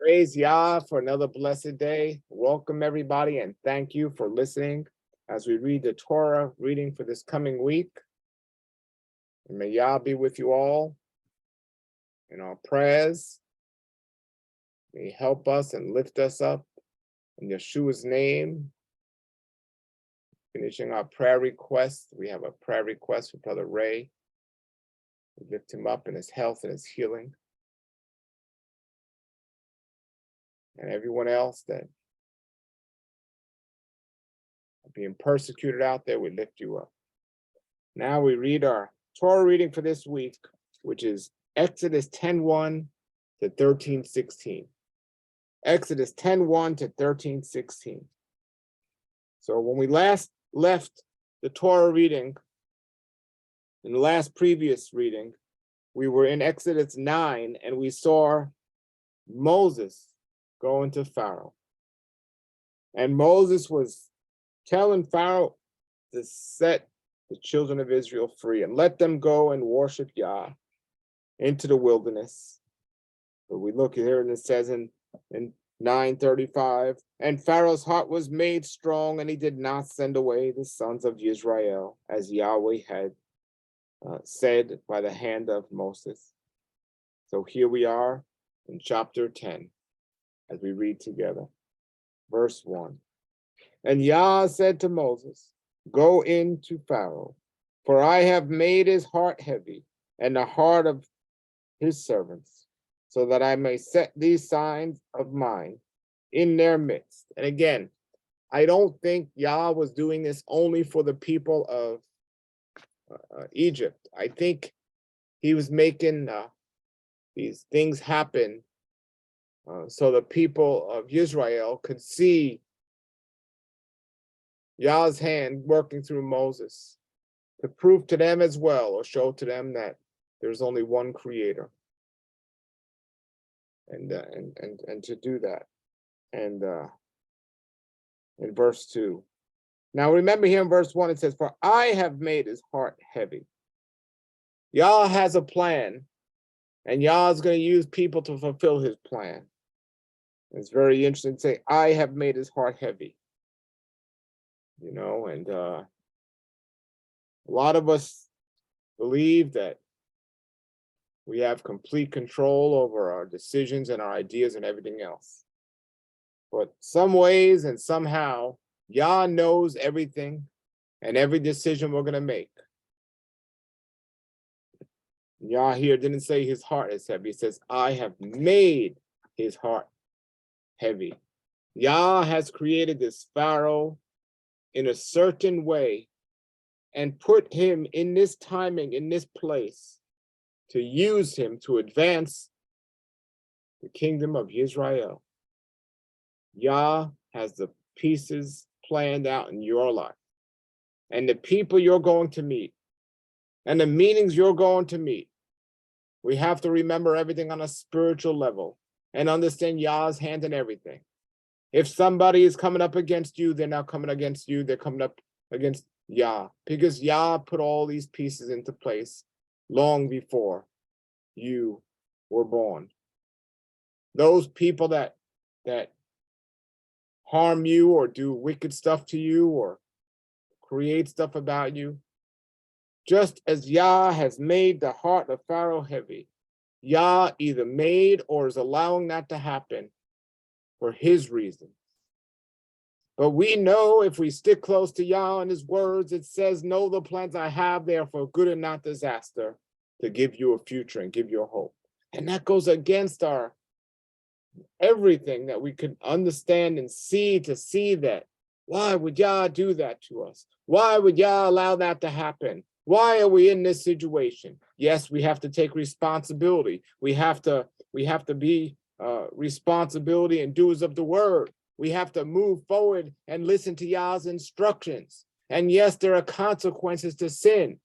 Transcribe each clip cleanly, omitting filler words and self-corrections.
Praise Yah for another blessed day. Welcome, everybody, and thank you for listening as we read the Torah reading for this coming week. And may Yah be with you all in our prayers. May He help us and lift us up in Yeshua's name. Finishing our prayer request, we have a prayer request for Brother Ray. We lift him up in his health and his healing. And everyone else that are being persecuted out there, we lift you up. Now we read our Torah reading for this week, which is Exodus 10:1 to 13:16. Exodus 10:1 to 13:16. So when we last left the Torah reading, in the last previous reading, we were in Exodus 9 and we saw Moses going to Pharaoh. And Moses was telling Pharaoh to set the children of Israel free and let them go and worship Yah into the wilderness. But we look here and it says in 9:35, and Pharaoh's heart was made strong, and he did not send away the sons of Israel as Yahweh had said by the hand of Moses. So here we are in chapter 10 as we read together. Verse 1. And Yah said to Moses, go in to Pharaoh, for I have made his heart heavy and the heart of his servants, so that I may set these signs of mine in their midst. And again, I don't think Yah was doing this only for the people of Egypt. I think he was making these things happen so the people of Israel could see Yah's hand working through Moses to prove to them as well, or show to them that there's only one creator. And to do that. And in verse 2. Now remember here in verse 1, it says, for I have made his heart heavy. Yah has a plan, and Yah is going to use people to fulfill his plan. It's very interesting to say, I have made his heart heavy. You know, and a lot of us believe that we have complete control over our decisions and our ideas and everything else. But some ways and somehow, Yah knows everything and every decision we're going to make. Yah here didn't say his heart is heavy. It says, I have made his heart heavy. Yah has created this Pharaoh in a certain way and put him in this timing, in this place, to use him to advance the kingdom of Israel. Yah has the pieces planned out in your life, and the people you're going to meet, and the meetings you're going to meet. We have to remember everything on a spiritual level and understand Yah's hand in everything. If somebody is coming up against you, they're not coming against you, they're coming up against Yah, because Yah put all these pieces into place long before you were born. Those people that harm you or do wicked stuff to you or create stuff about you, just as Yah has made the heart of Pharaoh heavy, Yah either made or is allowing that to happen for his reasons. But we know if we stick close to Yah and his words, it says, know the plans I have there for good and not disaster, to give you a future and give you a hope. And that goes against our everything that we could understand and see, to see that. Why would Yah do that to us? Why would Yah allow that to happen? Why are we in this situation? Yes, we have to take responsibility. We have to be responsibility and doers of the word. We have to move forward and listen to Yah's instructions. And yes, there are consequences to sin.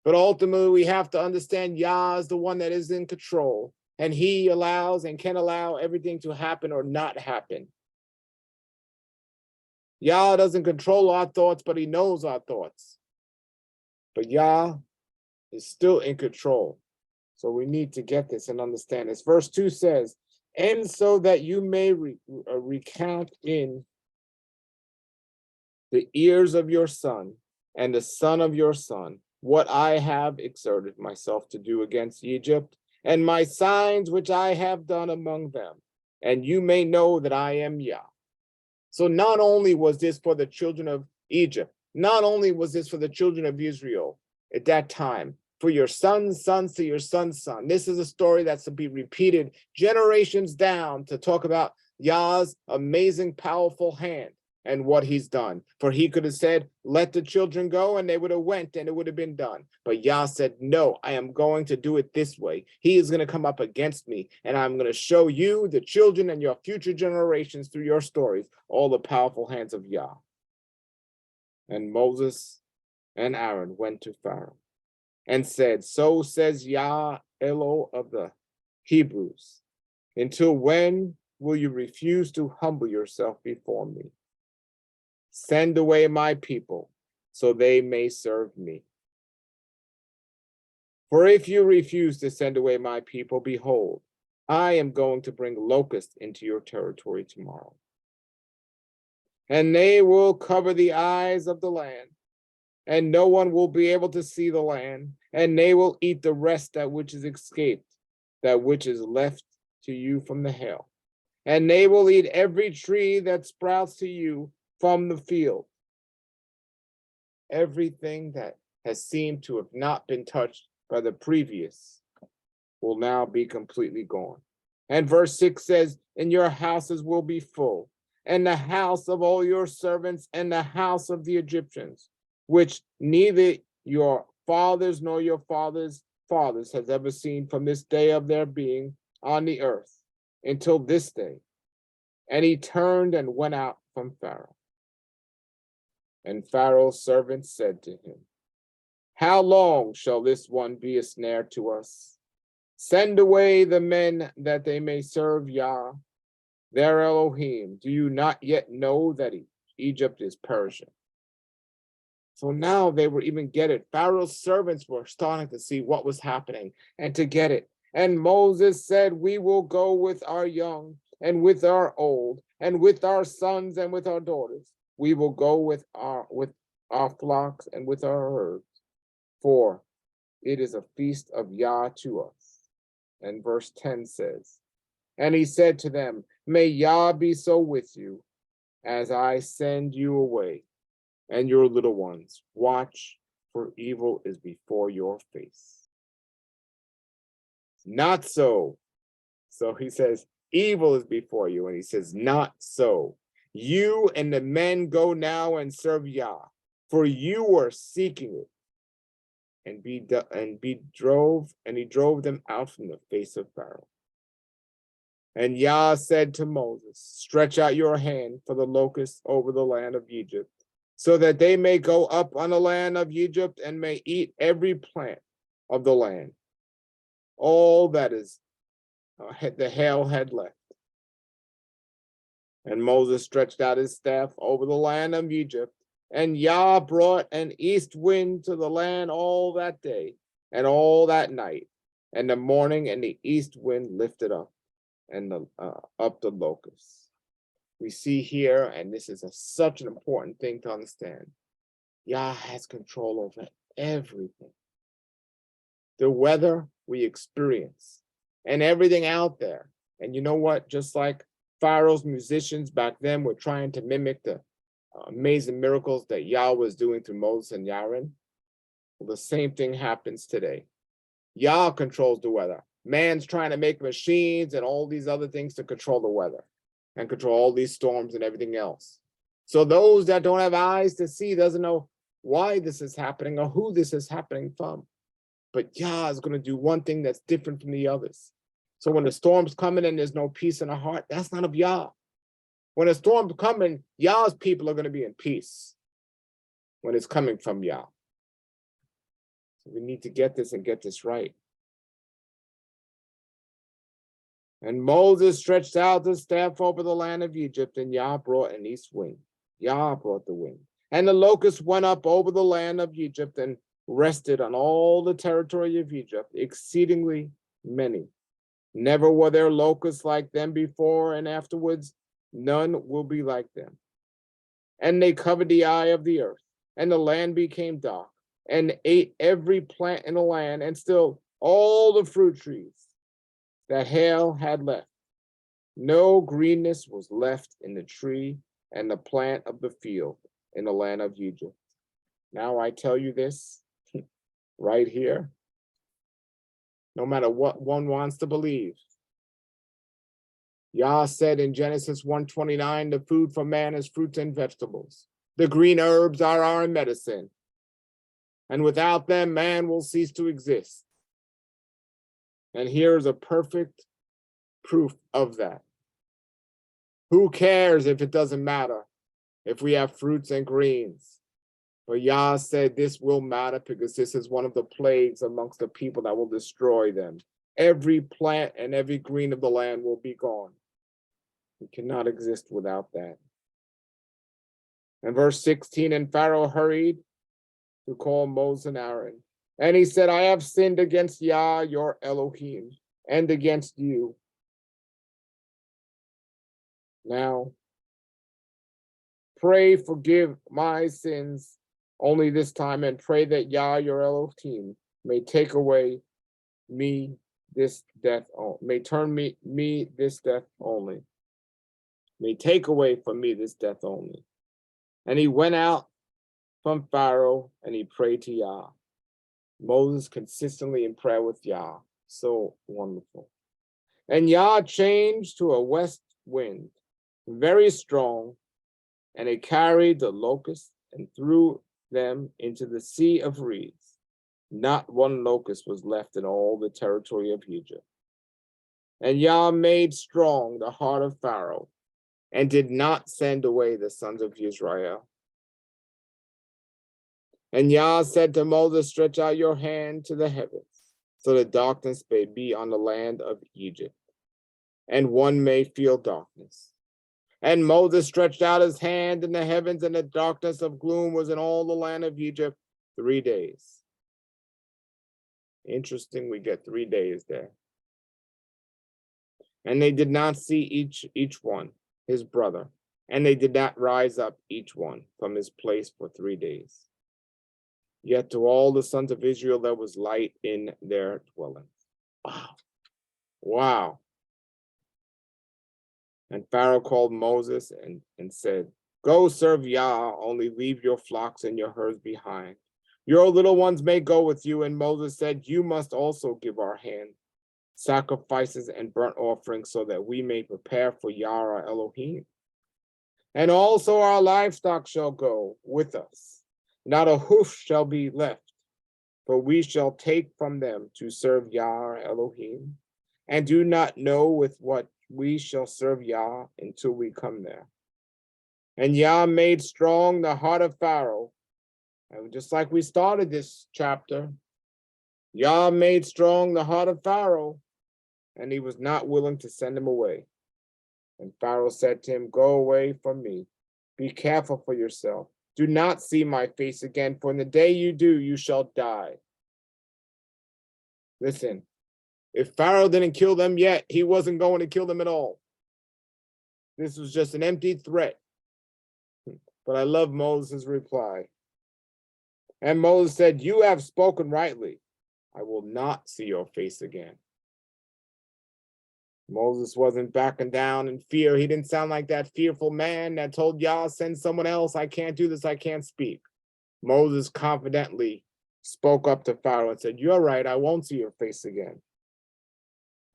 But ultimately, we have to understand Yah is the one that is in control. And he allows and can allow everything to happen or not happen. Yah doesn't control our thoughts, but he knows our thoughts. But Yah is still in control. So we need to get this and understand this. Verse 2 says, and so that you may recount in the ears of your son and the son of your son what I have exerted myself to do against Egypt, and my signs which I have done among them, and you may know that I am Yah. So not only was this for the children of Egypt, not only was this for the children of Israel at that time, for your son's sons to your son's son. This is a story that's to be repeated generations down to talk about Yah's amazing, powerful hand and what he's done. For he could have said, let the children go, and they would have went and it would have been done. But Yah said, no, I am going to do it this way. He is going to come up against me, and I'm going to show you, the children and your future generations through your stories, all the powerful hands of Yah. And Moses and Aaron went to Pharaoh and said, so says Yah, Elo of the Hebrews, until when will you refuse to humble yourself before me? Send away my people so they may serve me. For if you refuse to send away my people, behold, I am going to bring locusts into your territory tomorrow. And they will cover the eyes of the land, and no one will be able to see the land, and they will eat the rest that which is escaped, that which is left to you from the hail. And they will eat every tree that sprouts to you from the field. Everything that has seemed to have not been touched by the previous will now be completely gone. And verse 6 says, and your houses will be full, and the house of all your servants, and the house of the Egyptians, which neither your fathers nor your fathers' fathers has ever seen from this day of their being on the earth until this day. And he turned and went out from Pharaoh. And Pharaoh's servants said to him, how long shall this one be a snare to us? Send away the men that they may serve Yah, their Elohim. Do you not yet know that Egypt is perishing? So now they were even get it. Pharaoh's servants were starting to see what was happening and to get it. And Moses said, we will go with our young and with our old and with our sons and with our daughters. We will go with our flocks and with our herds, for it is a feast of Yah to us. And verse 10 says, and he said to them, may Yah be so with you as I send you away, and your little ones. Watch, for evil is before your face. Not so. So he says, evil is before you, and he says, not so. You and the men go now and serve Yah, for you are seeking it. And he drove them out from the face of Pharaoh. And Yah said to Moses, stretch out your hand for the locusts over the land of Egypt, so that they may go up on the land of Egypt and may eat every plant of the land, all that is the hail had left. And Moses stretched out his staff over the land of Egypt, and Yah brought an east wind to the land all that day and all that night. And the morning and the east wind lifted up up the locusts. We see here, and this is such an important thing to understand, Yah has control over everything. The weather we experience and everything out there. And you know what? Just like Pharaoh's musicians back then were trying to mimic the amazing miracles that Yah was doing through Moses and Aaron, well, the same thing happens today. Yah controls the weather. Man's trying to make machines and all these other things to control the weather and control all these storms and everything else. So those that don't have eyes to see doesn't know why this is happening or who this is happening from. But Yah is going to do one thing that's different from the others. So when the storm's coming and there's no peace in the heart, that's not of Yah. When a storm's coming, Yah's people are going to be in peace when it's coming from Yah. So we need to get this and get this right. And Moses stretched out the staff over the land of Egypt, and Yah brought an east wind. Yah brought the wind. And the locusts went up over the land of Egypt and rested on all the territory of Egypt, exceedingly many. Never were there locusts like them before, and afterwards none will be like them. And they covered the eye of the earth, and the land became dark, and ate every plant in the land, and still all the fruit trees that hail had left. No greenness was left in the tree and the plant of the field in the land of Egypt. Now I tell you this right here, no matter what one wants to believe. Yah said in Genesis 1:29, the food for man is fruits and vegetables. The green herbs are our medicine. And without them, man will cease to exist. And here is a perfect proof of that. Who cares if it doesn't matter if we have fruits and greens? But Yah said this will matter because this is one of the plagues amongst the people that will destroy them. Every plant and every green of the land will be gone. We cannot exist without that. And verse 16, and Pharaoh hurried to call Moses and Aaron. And he said, I have sinned against Yah, your Elohim, and against you. Now, pray, forgive my sins only this time, and pray that Yah, your Elohim, may take away me this death, may turn me this death only. May take away from me this death only. And he went out from Pharaoh and he prayed to Yah. Moses consistently in prayer with Yah. So wonderful. And Yah changed to a west wind, very strong, and it carried the locusts and threw them into the sea of reeds. Not one locust was left in all the territory of Egypt. And Yah made strong the heart of Pharaoh, and did not send away the sons of Israel. And Yah said to Moses, stretch out your hand to the heavens, so that darkness may be on the land of Egypt, and one may feel darkness. And Moses stretched out his hand in the heavens, and the darkness of gloom was in all the land of Egypt 3 days. Interesting, we get 3 days there. And they did not see each one, his brother, and they did not rise up each one from his place for 3 days. Yet to all the sons of Israel there was light in their dwellings. Wow. Wow. And Pharaoh called Moses and said, go serve Yah, only leave your flocks and your herds behind. Your little ones may go with you. And Moses said, you must also give our hand sacrifices and burnt offerings so that we may prepare for Yah our Elohim. And also our livestock shall go with us. Not a hoof shall be left, for we shall take from them to serve Yah our Elohim, and do not know with what we shall serve Yah until we come there. And Yah made strong the heart of Pharaoh. And just like we started this chapter, Yah made strong the heart of Pharaoh, and he was not willing to send him away. And Pharaoh said to him, go away from me. Be careful for yourself. Do not see my face again, for in the day you do, you shall die. Listen, if Pharaoh didn't kill them yet, he wasn't going to kill them at all. This was just an empty threat. But I love Moses' reply. And Moses said, you have spoken rightly. I will not see your face again. Moses wasn't backing down in fear. He didn't sound like that fearful man that told Yah, send someone else. I can't do this. I can't speak. Moses confidently spoke up to Pharaoh and said, you're right. I won't see your face again.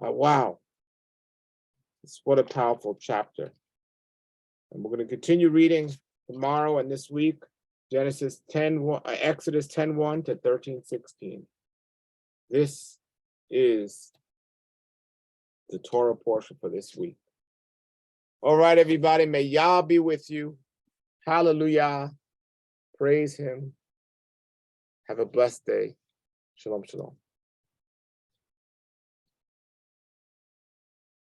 Wow. What a powerful chapter. And we're going to continue reading tomorrow and this week, Exodus 10:1 to 13:16. This is the Torah portion for this week. All right, everybody, may Yah be with you. Hallelujah. Praise him. Have a blessed day. Shalom, shalom.